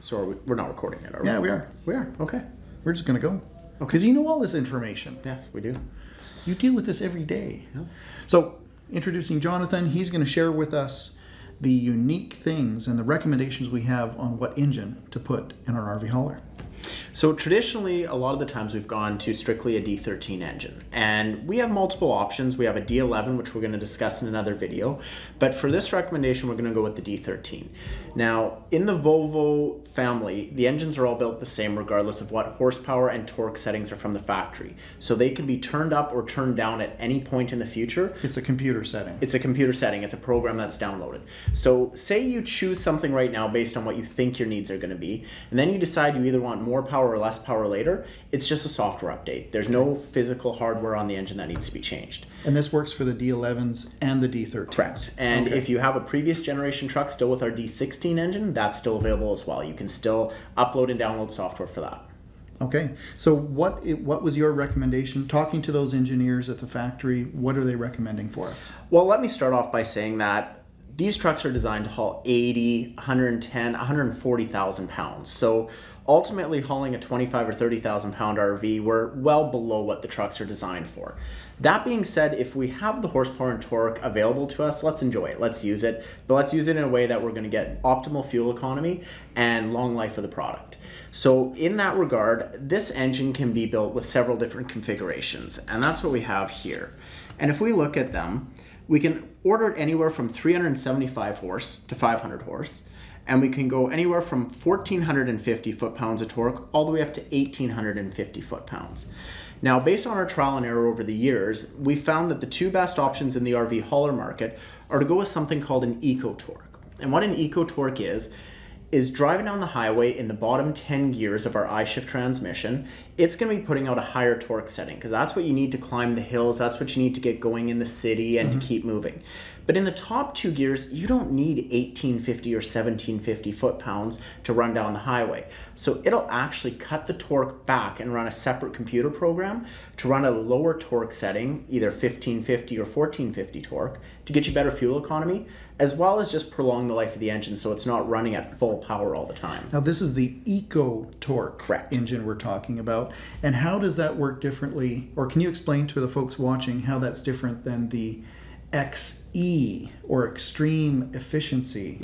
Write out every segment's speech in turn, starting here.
So we're not recording it, are we? Yeah, we are. We are, okay. We're just going to go. Because you know all this information. Yes, we do. You deal with this every day. Yeah. So, introducing Jonathan, he's going to share with us the unique things and the recommendations we have on what engine to put in our RV hauler. So traditionally, a lot of the times we've gone to strictly a D13 engine, and we have multiple options. We have a D11, which we're going to discuss in another video, but for this recommendation, we're going to go with the D13. Now, in the Volvo family, the engines are all built the same regardless of what horsepower and torque settings are from the factory. So they can be turned up or turned down at any point in the future. It's a computer setting. It's a computer setting. It's a program that's downloaded. So say you choose something right now based on what you think your needs are going to be, and then you decide you either want more power or less power later. It's just a software update. There's no physical hardware on the engine that needs to be changed. And this works for the D11s and the D13s. Correct. And if you have a previous generation truck still with our D16 engine, that's still available as well. You can still upload and download software for that. Okay. So what was your recommendation? Talking to those engineers at the factory, what are they recommending for us? Well, let me start off by saying that these trucks are designed to haul 80, 110, 140,000 pounds. So ultimately hauling a 25 or 30,000 pound RV, we're well below what the trucks are designed for. That being said, if we have the horsepower and torque available to us, let's enjoy it. Let's use it, but let's use it in a way that we're going to get optimal fuel economy and long life of the product. So in that regard, this engine can be built with several different configurations, and that's what we have here. And if we look at them, we can order it anywhere from 375 horse to 500 horse. And we can go anywhere from 1,450 foot-pounds of torque all the way up to 1,850 foot-pounds. Now, based on our trial and error over the years, we found that the two best options in the RV hauler market are to go with something called an eco-torque. And what an eco-torque is driving down the highway in the bottom 10 gears of our I-Shift transmission, it's going to be putting out a higher torque setting because that's what you need to climb the hills, that's what you need to get going in the city and to keep moving. But in the top two gears, you don't need 1,850 or 1,750 foot-pounds to run down the highway. So it'll actually cut the torque back and run a separate computer program to run a lower torque setting, either 1,550 or 1,450 torque, to get you better fuel economy, as well as just prolong the life of the engine so it's not running at full power all the time. Now this is the eco-torque engine we're talking about. And how does that work differently? Or can you explain to the folks watching how that's different than the XE or extreme efficiency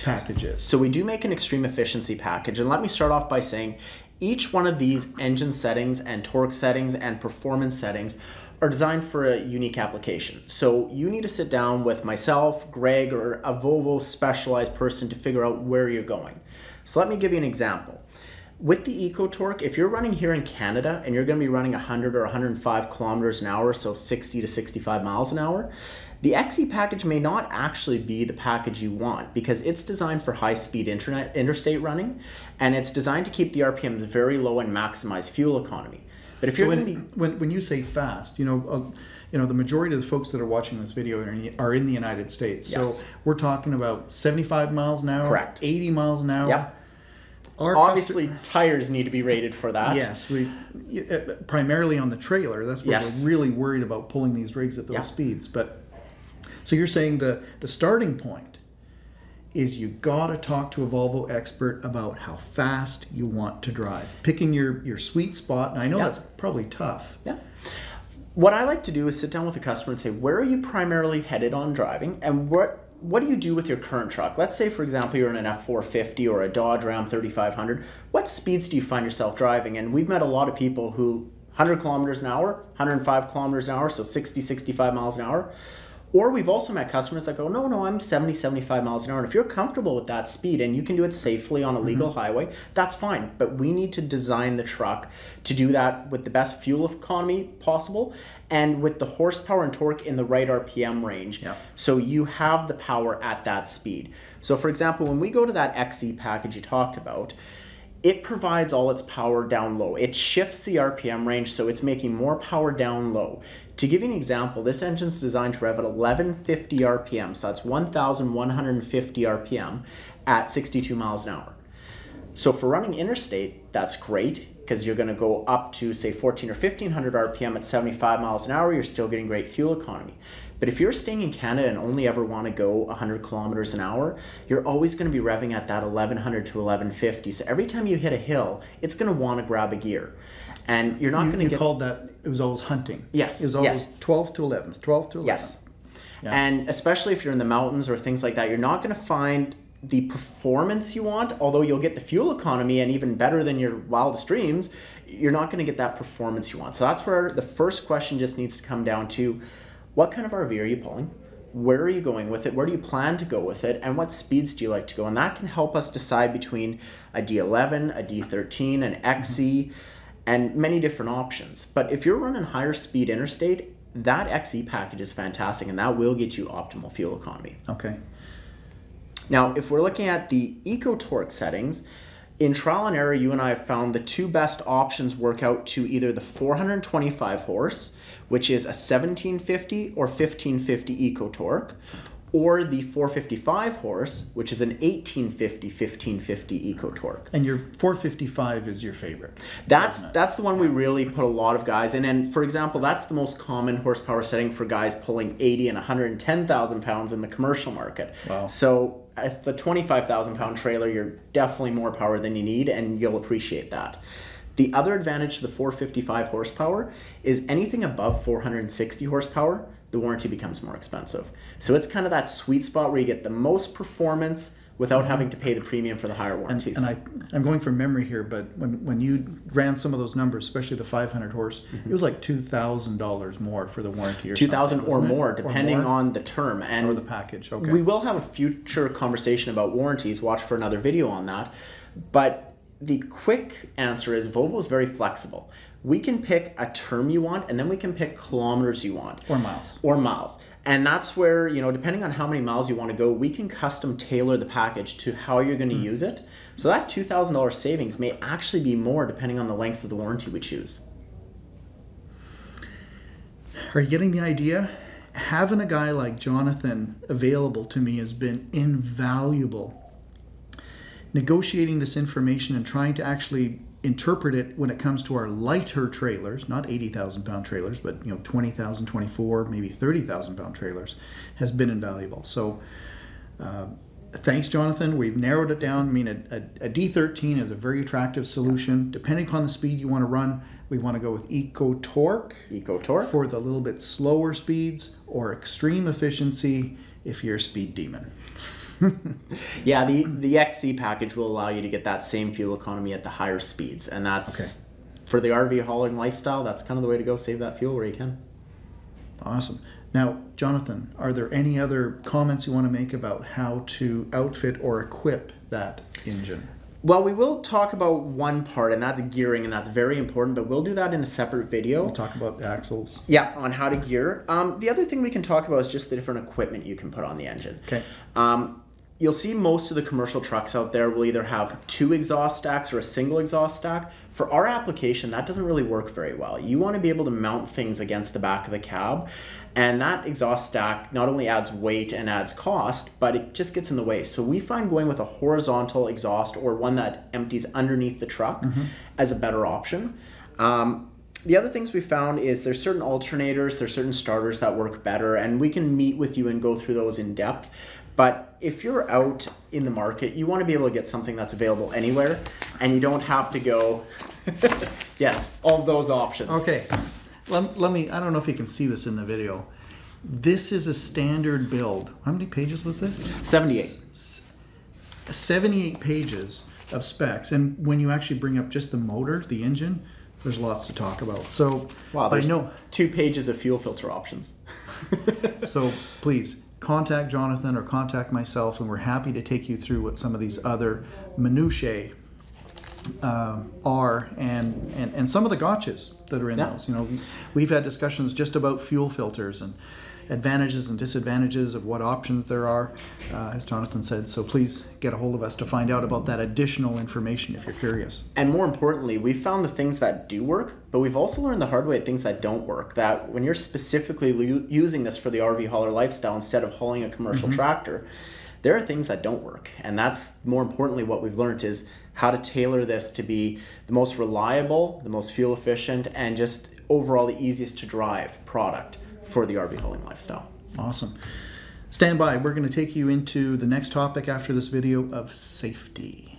packages? So we do make an extreme efficiency package. And let me start off by saying each one of these engine settings and torque settings and performance settings are designed for a unique application. So you need to sit down with myself, Greg, or a Volvo specialized person to figure out where you're going. So let me give you an example. With the eco-torque, if you're running here in Canada and you're going to be running 100 or 105 kilometers an hour, so 60 to 65 miles an hour, the XE package may not actually be the package you want because it's designed for high-speed interstate running, and it's designed to keep the RPMs very low and maximize fuel economy. But if you're going to be... when you say fast, the majority of the folks that are watching this video are in the United States. So we're talking about 75 miles an hour, correct, 80 miles an hour. Yep. Obviously, tires need to be rated for that. Yes, primarily on the trailer. That's where we're really worried about pulling these rigs at those speeds. But so you're saying the starting point is you got to talk to a Volvo expert about how fast you want to drive, picking your sweet spot. And I know that's probably tough. Yeah. What I like to do is sit down with the customer and say, where are you primarily headed on driving, and what do you do with your current truck? Let's say, for example, you're in an F450 or a Dodge Ram 3500. What speeds do you find yourself driving? And we've met a lot of people who 100 kilometers an hour, 105 kilometers an hour, so 60, 65 miles an hour. Or we've also met customers that go, no, I'm 70, 75 miles an hour. And if you're comfortable with that speed and you can do it safely on a legal highway, that's fine. But we need to design the truck to do that with the best fuel economy possible and with the horsepower and torque in the right RPM range. So you have the power at that speed. So for example, when we go to that XE package you talked about, it provides all its power down low. It shifts the RPM range, so it's making more power down low. To give you an example, this engine's designed to rev at 1150 RPM, so that's 1,150 RPM at 62 miles an hour. So for running interstate, that's great. because you're going to go up to, say, 14 or 1500 RPM at 75 miles an hour. You're still getting great fuel economy. But if you're staying in Canada and only ever want to go 100 kilometers an hour, you're always going to be revving at that 1100 to 1150. So every time you hit a hill, it's going to want to grab a gear. And you're not going to get... You called that, it was always hunting. Yes. It was always 12 to 11, 12 to 11. Yes. Yeah. And especially if you're in the mountains or things like that, you're not going to find the performance you want, although you'll get the fuel economy, and even better than your wildest dreams, you're not going to get that performance you want. So that's where the first question just needs to come down to, what kind of RV are you pulling? Where are you going with it? Where do you plan to go with it? And what speeds do you like to go? And that can help us decide between a D11, a D13, an XE, and many different options. But if you're running higher speed interstate, that XE package is fantastic, and that will get you optimal fuel economy. Okay. Now, if we're looking at the EcoTorque settings, in trial and error, you and I have found the two best options work out to either the 425 horse, which is a 1750 or 1550 EcoTorque, or the 455 horse, which is an 1850, 1550 EcoTorque. And your 455 is your favorite. That's the one we really put a lot of guys in. And for example, that's the most common horsepower setting for guys pulling 80 and 110,000 pounds in the commercial market. Wow. So at the 25,000 pound trailer, you're definitely more power than you need, and you'll appreciate that. The other advantage to the 455 horsepower is anything above 460 horsepower, the warranty becomes more expensive. So it's kind of that sweet spot where you get the most performance without having to pay the premium for the higher warranties. And I'm going from memory here, but when you ran some of those numbers, especially the 500 horse, it was like $2,000 more for the warranty or $2,000 or more, depending on the term. And or the package, okay. We will have a future conversation about warranties. Watch for another video on that. But the quick answer is Volvo is very flexible. We can pick a term you want, and then we can pick kilometers you want. Or miles. Or miles. And that's where, you know, depending on how many miles you want to go, we can custom tailor the package to how you're going to use it. So that $2,000 savings may actually be more depending on the length of the warranty we choose. Are you getting the idea? Having a guy like Jonathan available to me has been invaluable. Negotiating this information and trying to actually interpret it when it comes to our lighter trailers, not 80,000 pound trailers, but 20,000, 24, maybe 30,000 pound trailers, has been invaluable. So thanks, Jonathan. We've narrowed it down. I mean, a D13 is a very attractive solution. Depending upon the speed you want to run, we want to go with EcoTorque for the little bit slower speeds, or extreme efficiency if you're a speed demon. Yeah, the XE package will allow you to get that same fuel economy at the higher speeds, and that's for the RV hauling lifestyle. That's kind of the way to go. Save that fuel where you can. Awesome. Now, Jonathan, are there any other comments you want to make about how to outfit or equip that engine? Well, we will talk about one part, and that's gearing, and that's very important, but we'll do that in a separate video. We'll talk about axles. Yeah, on how to gear. The other thing we can talk about is just the different equipment you can put on the engine. Okay. You'll see most of the commercial trucks out there will either have 2 exhaust stacks or a single exhaust stack. For our application, that doesn't really work very well. You want to be able to mount things against the back of the cab, and that exhaust stack not only adds weight and adds cost, but it just gets in the way. So we find going with a horizontal exhaust, or one that empties underneath the truck, as a better option. The other things we found is there's certain alternators, there's certain starters that work better, and we can meet with you and go through those in depth. But if you're out in the market, you want to be able to get something that's available anywhere, and you don't have to go, yes, all those options. Okay, let me, I don't know if you can see this in the video. This is a standard build. How many pages was this? 78. 78 pages of specs. And when you actually bring up just the motor, the engine, there's lots to talk about. So, wow, there's 2 pages of fuel filter options. So please, contact Jonathan or contact myself, and we're happy to take you through what some of these other minutiae are, and some of the gotchas that are in those. We've had discussions just about fuel filters and advantages and disadvantages of what options there are, as Jonathan said. So please get a hold of us to find out about that additional information if you're curious. And more importantly, we've found the things that do work, but we've also learned the hard way things that don't work. That when you're specifically using this for the RV hauler lifestyle instead of hauling a commercial tractor, there are things that don't work. And that's more importantly what we've learned is how to tailor this to be the most reliable, the most fuel efficient, and just overall the easiest to drive product for the RV hauling lifestyle. Awesome. Stand by. We're going to take you into the next topic after this video of safety.